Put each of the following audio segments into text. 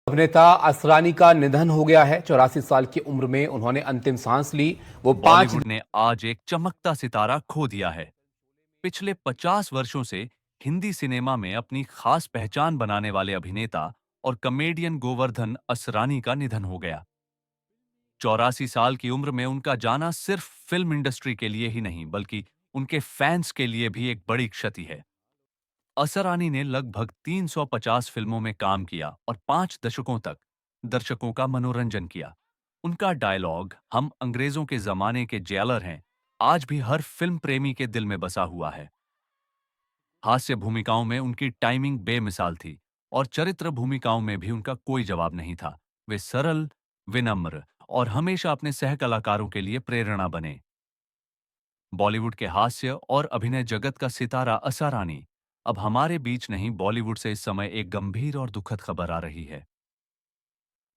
अभिनेता असरानी का निधन हो गया है। 84 साल की उम्र में उन्होंने अंतिम सांस ली। वो पांच बॉलीवुड ने आज एक चमकता सितारा खो दिया है। पिछले 50 वर्षों से हिंदी सिनेमा में अपनी खास पहचान बनाने वाले अभिनेता और कॉमेडियन गोवर्धन असरानी का निधन हो गया। 84 साल की उम्र में उनका जाना सिर्फ फिल्म इंडस्ट्री के लिए ही नहीं बल्कि उनके फैंस के लिए भी एक बड़ी क्षति है। असरानी ने लगभग 350 फिल्मों में काम किया और 5 दशकों तक दर्शकों का मनोरंजन किया। उनका डायलॉग "हम अंग्रेजों के जमाने के जेलर हैं" आज भी हर फिल्म प्रेमी के दिल में बसा हुआ है। हास्य भूमिकाओं में उनकी टाइमिंग बेमिसाल थी और चरित्र भूमिकाओं में भी उनका कोई जवाब नहीं था। वे सरल, विनम्र और हमेशा अपने सह कलाकारों के लिए प्रेरणा बने। बॉलीवुड के हास्य और अभिनय जगत का सितारा असरानी अब हमारे बीच नहीं, बॉलीवुड से इस समय एक गंभीर और दुखद खबर आ रही है।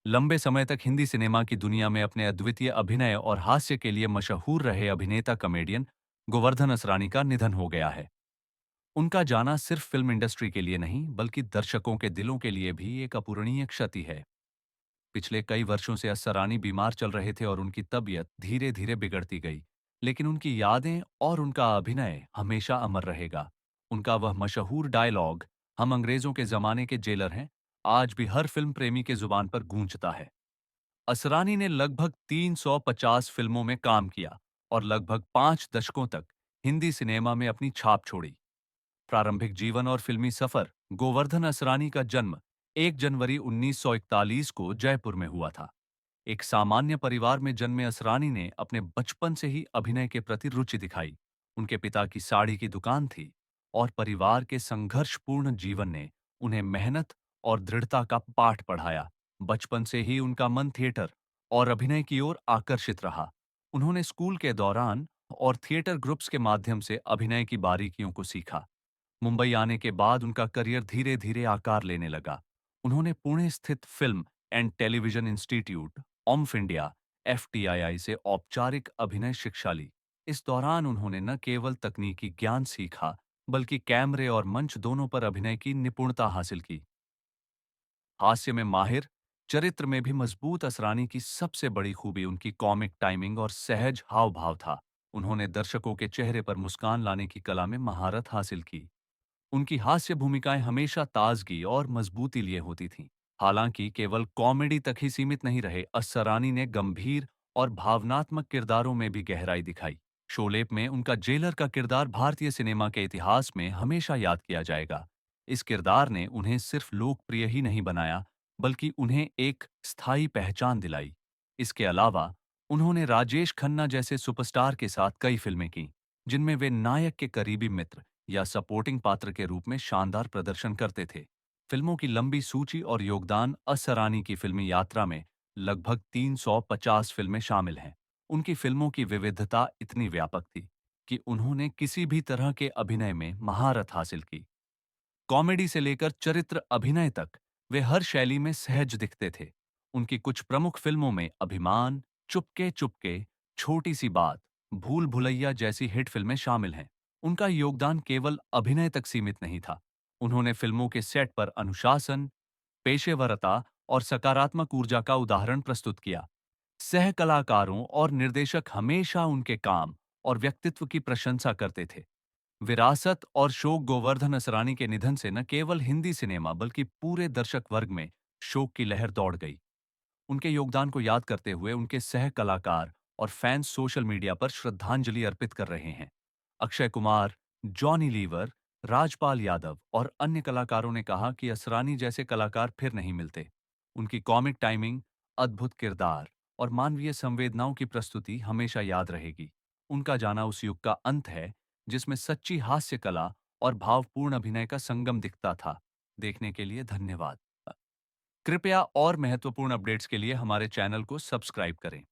लंबे समय तक हिंदी सिनेमा की दुनिया में अपने अद्वितीय अभिनय और हास्य के लिए मशहूर रहे अभिनेता कॉमेडियन गोवर्धन असरानी का निधन हो गया है। उनका जाना सिर्फ फिल्म इंडस्ट्री के लिए नहीं बल्कि दर्शकों के दिलों के लिए भी एक अपूरणीय क्षति है। पिछले कई वर्षों से असरानी बीमार चल रहे थे और उनकी तबीयत धीरे धीरे बिगड़ती गई, लेकिन उनकी यादें और उनका अभिनय हमेशा अमर रहेगा। उनका वह मशहूर डायलॉग "हम अंग्रेजों के जमाने के जेलर हैं" आज भी हर फिल्म प्रेमी के जुबान पर गूंजता है। असरानी ने लगभग 350 फिल्मों में काम किया और लगभग 5 दशकों तक हिंदी सिनेमा में अपनी छाप छोड़ी। प्रारंभिक जीवन और फिल्मी सफर। गोवर्धन असरानी का जन्म 1 जनवरी 1941 को जयपुर में हुआ था। एक सामान्य परिवार में जन्मे असरानी ने अपने बचपन से ही अभिनय के प्रति रुचि दिखाई। उनके पिता की साड़ी की दुकान थी और परिवार के संघर्षपूर्ण जीवन ने उन्हें मेहनत और दृढ़ता का पाठ पढ़ाया। बचपन से ही उनका मन थिएटर और अभिनय की ओर आकर्षित रहा। उन्होंने स्कूल के दौरान और थिएटर ग्रुप्स के माध्यम से अभिनय की बारीकियों को सीखा। मुंबई आने के बाद उनका करियर धीरे धीरे आकार लेने लगा। उन्होंने पुणे स्थित film and television institute of India FTII से औपचारिक अभिनय शिक्षा ली। इस दौरान उन्होंने न केवल तकनीकी ज्ञान सीखा बल्कि कैमरे और मंच दोनों पर अभिनय की निपुणता हासिल की। हास्य में माहिर, चरित्र में भी मजबूत असरानी की सबसे बड़ी खूबी उनकी कॉमिक टाइमिंग और सहज हाव भाव था। उन्होंने दर्शकों के चेहरे पर मुस्कान लाने की कला में महारत हासिल की। उनकी हास्य भूमिकाएं हमेशा ताजगी और मजबूती लिए होती थीं। हालांकि केवल कॉमेडी तक ही सीमित नहीं रहे, असरानी ने गंभीर और भावनात्मक किरदारों में भी गहराई दिखाई। शोले में उनका जेलर का किरदार भारतीय सिनेमा के इतिहास में हमेशा याद किया जाएगा। इस किरदार ने उन्हें सिर्फ लोकप्रिय ही नहीं बनाया बल्कि उन्हें एक स्थायी पहचान दिलाई। इसके अलावा उन्होंने राजेश खन्ना जैसे सुपरस्टार के साथ कई फिल्में की जिनमें वे नायक के करीबी मित्र या सपोर्टिंग पात्र के रूप में शानदार प्रदर्शन करते थे। फिल्मों की लंबी सूची और योगदान। असरानी की फिल्मी यात्रा में लगभग 350 फिल्में शामिल हैं। उनकी फिल्मों की विविधता इतनी व्यापक थी कि उन्होंने किसी भी तरह के अभिनय में महारत हासिल की। कॉमेडी से लेकर चरित्र अभिनय तक वे हर शैली में सहज दिखते थे। उनकी कुछ प्रमुख फिल्मों में अभिमान, चुपके चुपके, छोटी सी बात, भूल भुलैया जैसी हिट फिल्में शामिल हैं। उनका योगदान केवल अभिनय तक सीमित नहीं था। उन्होंने फिल्मों के सेट पर अनुशासन, पेशेवरता और सकारात्मक ऊर्जा का उदाहरण प्रस्तुत किया। सह कलाकारों और निर्देशक हमेशा उनके काम और व्यक्तित्व की प्रशंसा करते थे। विरासत और शोक। गोवर्धन असरानी के निधन से न केवल हिंदी सिनेमा बल्कि पूरे दर्शक वर्ग में शोक की लहर दौड़ गई। उनके योगदान को याद करते हुए उनके सह कलाकार और फैंस सोशल मीडिया पर श्रद्धांजलि अर्पित कर रहे हैं। अक्षय कुमार, जॉनी लीवर, राजपाल यादव और अन्य कलाकारों ने कहा कि असरानी जैसे कलाकार फिर नहीं मिलते। उनकी कॉमिक टाइमिंग, अद्भुत किरदार और मानवीय संवेदनाओं की प्रस्तुति हमेशा याद रहेगी। उनका जाना उस युग का अंत है जिसमें सच्ची हास्य कला और भावपूर्ण अभिनय का संगम दिखता था। देखने के लिए धन्यवाद। कृपया और महत्वपूर्ण अपडेट्स के लिए हमारे चैनल को सब्सक्राइब करें।